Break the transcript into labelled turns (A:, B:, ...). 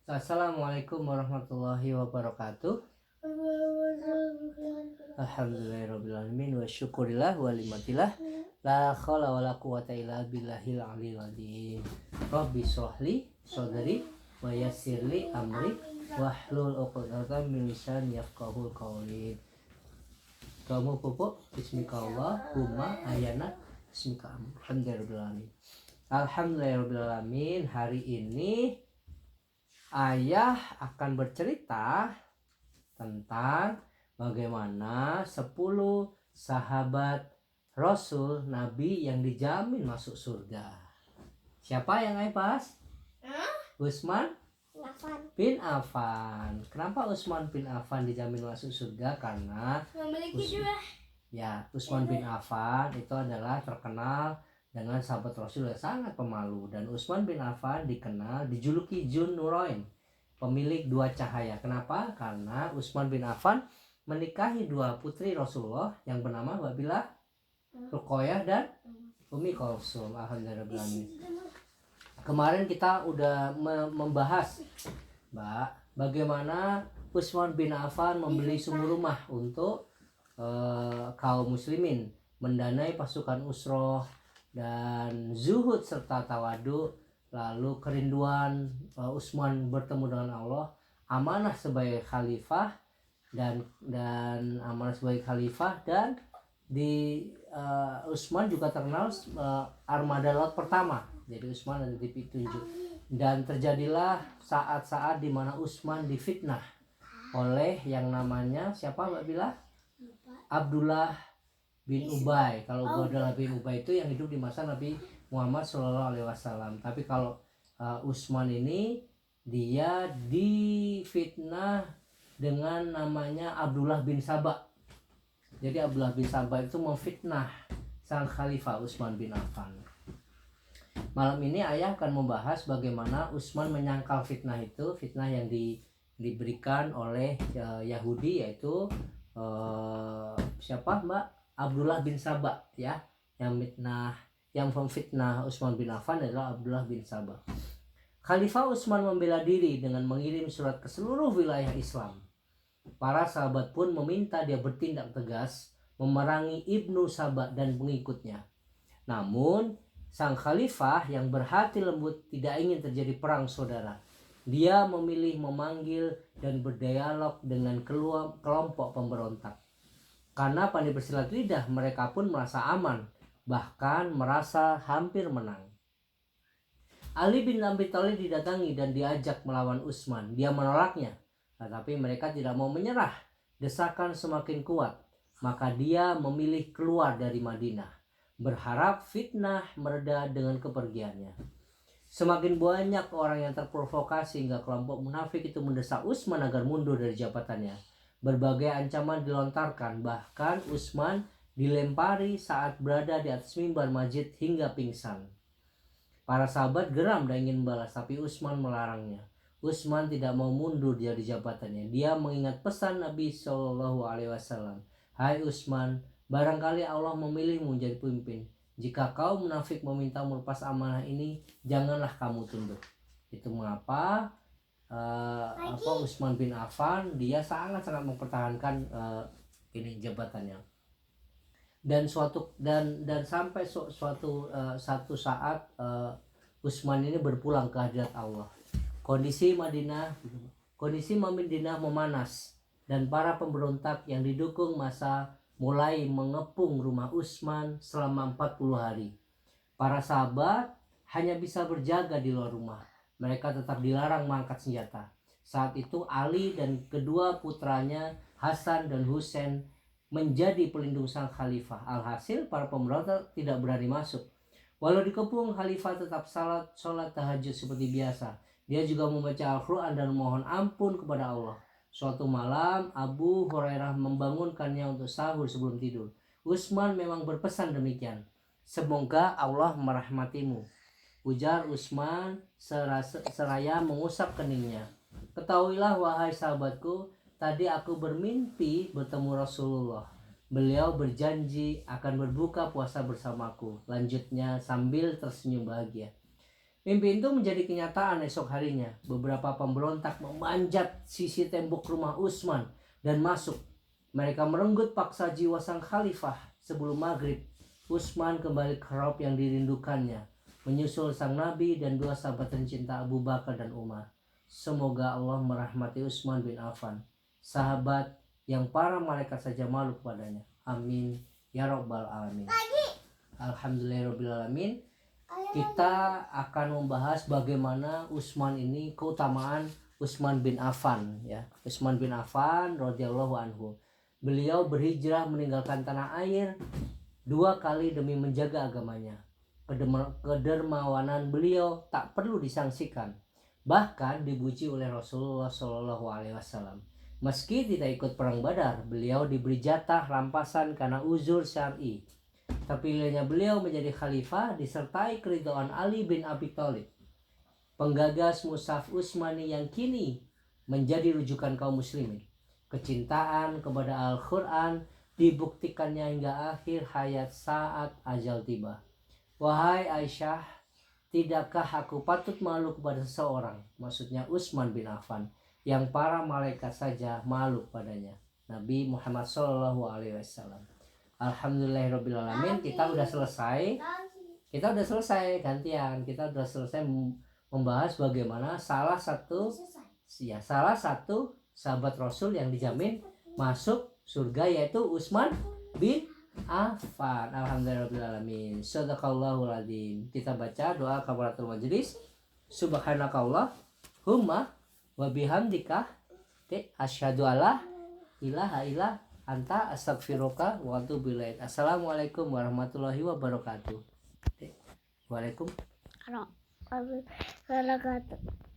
A: Assalamualaikum warahmatullahi wabarakatuh. Alhamdulillahirrabbilalamin wa syukurillah wa limatillah la khawla wa la quwata illa billahil aliyil azim. Rabbi shrahli sadri wa yassirli amri wahlul 'uqdatam min lisani yafqahu qawli. Kamu pupuk bismikallahumma ayana bismika alhamdulillahirabbil Alhamdulillahirabbil Hari ini ayah akan bercerita tentang bagaimana 10 sahabat Rasul Nabi yang dijamin masuk surga. Siapa yang ayah bahas? Utsman bin Affan. Kenapa Utsman bin Affan dijamin masuk surga? Karena Utsman bin Affan itu adalah terkenal dengan sahabat Rasul yang sangat pemalu, dan Utsman bin Affan dijuluki Dzun Nurain, pemilik dua cahaya. Kenapa? Karena Utsman bin Affan menikahi dua putri Rasulullah yang bernama Babilah, Ruqayyah dan Ummi Kulsum. Alhamdulillah. Kemarin kita udah membahas bagaimana Utsman bin Affan membeli sumur rumah untuk kaum muslimin, mendanai pasukan usroh dan zuhud serta tawadu. Lalu kerinduan Utsman bertemu dengan Allah, amanah sebagai khalifah dan amanah sebagai khalifah, dan di Utsman juga terkenal armada laut pertama. Jadi Utsman ada ditunjuk, dan terjadilah saat-saat di mana Utsman difitnah oleh yang namanya siapa Mbak Bila? Abdullah bin Ubay. Kalau Abdullah bin Ubay itu yang hidup di masa Nabi Muhammad SAW. Tapi kalau Utsman ini dia difitnah dengan namanya Abdullah bin Sabah. Jadi Abdullah bin Sabah itu memfitnah sang khalifah Utsman bin Affan. Malam ini ayah akan membahas bagaimana Utsman menyangkal fitnah itu, fitnah yang diberikan oleh Yahudi, yaitu siapa Mbak? Abdullah bin Sabah, ya, yang memfitnah Utsman bin Affan adalah Abdullah bin Sabah. Khalifah Utsman membela diri dengan mengirim surat ke seluruh wilayah Islam. Para sahabat pun meminta dia bertindak tegas memerangi Ibnu Sabah dan pengikutnya. Namun sang khalifah yang berhati lembut tidak ingin terjadi perang saudara. Dia memilih memanggil dan berdialog dengan kelompok pemberontak. Karena pandai bersilat lidah, mereka pun merasa aman, bahkan merasa hampir menang. Ali bin Abi Thalib didatangi dan diajak melawan Utsman. Dia menolaknya, tetapi mereka tidak mau menyerah. Desakan semakin kuat, maka dia memilih keluar dari Madinah, berharap fitnah mereda dengan kepergiannya. Semakin banyak orang yang terprovokasi hingga kelompok munafik itu mendesak Utsman agar mundur dari jabatannya. Berbagai ancaman dilontarkan, bahkan Utsman dilempari saat berada di atas mimbar masjid hingga pingsan. Para sahabat geram dan ingin membalas, tapi Utsman melarangnya. Utsman tidak mau mundur dari jabatannya. Dia mengingat pesan Nabi SAW. Hai Utsman, barangkali Allah memilihmu menjadi pemimpin. Jika kaum munafik meminta melepas amanah ini, janganlah kamu tunduk. Itu mengapa Utsman bin Affan dia sangat mempertahankan ini jabatannya. Dan sampai satu saat Utsman ini berpulang ke hadirat Allah. Kondisi Madinah memanas, dan para pemberontak yang didukung massa mulai mengepung rumah Utsman selama 40 hari. Para sahabat hanya bisa berjaga di luar rumah. Mereka tetap dilarang mengangkat senjata. Saat itu Ali dan kedua putranya Hasan dan Husain menjadi pelindung sang khalifah. Alhasil para pemberontak tidak berani masuk. Walau dikepung, khalifah tetap sholat tahajud seperti biasa. Dia juga membaca Al-Quran dan memohon ampun kepada Allah. Suatu malam Abu Hurairah membangunkannya untuk sahur sebelum tidur. Utsman memang berpesan demikian. Semoga Allah merahmatimu, ujar Utsman seraya mengusap keningnya. Ketahuilah wahai sahabatku, tadi aku bermimpi bertemu Rasulullah. Beliau berjanji akan berbuka puasa bersamaku. Lanjutnya sambil tersenyum bahagia. Mimpi itu menjadi kenyataan esok harinya. Beberapa pemberontak memanjat sisi tembok rumah Utsman dan masuk. Mereka merenggut paksa jiwa sang khalifah. Sebelum maghrib, Utsman kembali ke Raub yang dirindukannya, menyusul sang nabi dan dua sahabat tercinta Abu Bakar dan Umar. Semoga Allah merahmati Utsman bin Affan, sahabat yang para malaikat saja malu kepadanya. Amin ya rabbal alamin. Alhamdulillahirabbil alamin. Kita akan membahas bagaimana Utsman ini, keutamaan Utsman bin Affan ya. Utsman bin Affan radhiyallahu anhu. Beliau berhijrah meninggalkan tanah air 2 kali demi menjaga agamanya. Kedermawanan beliau tak perlu disangsikan. Bahkan dipuji oleh Rasulullah Shallallahu alaihi wasallam. Meski tidak ikut perang Badar, beliau diberi jatah rampasan karena uzur syar'i. Terpilihnya beliau menjadi khalifah disertai keridhaan Ali bin Abi Thalib, penggagas Mushaf Utsmani yang kini menjadi rujukan kaum muslimin. Kecintaan kepada Al-Quran dibuktikannya hingga akhir hayat saat ajal tiba. Wahai Aisyah, tidakkah aku patut malu kepada seseorang, maksudnya Utsman bin Affan, yang para malaikat saja malu padanya. Nabi Muhammad SAW. Alhamdulillahirobbilalamin. Kita udah selesai gantian. Kita udah selesai membahas bagaimana salah satu sahabat Rasul yang dijamin masuk surga, yaitu Utsman bin Affan. Alhamdulillahirobbilalamin. Shadaqallahul adzim. Kita baca doa kafaratul majelis. Subhanakallahumma wa bihamdika asyhadu alla ilaha illa anta astaghfiruka wa atubu ilaik. Assalamualaikum warahmatullahi wabarakatuh. Waalaikumsalam warahmatullahi wabarakatuh.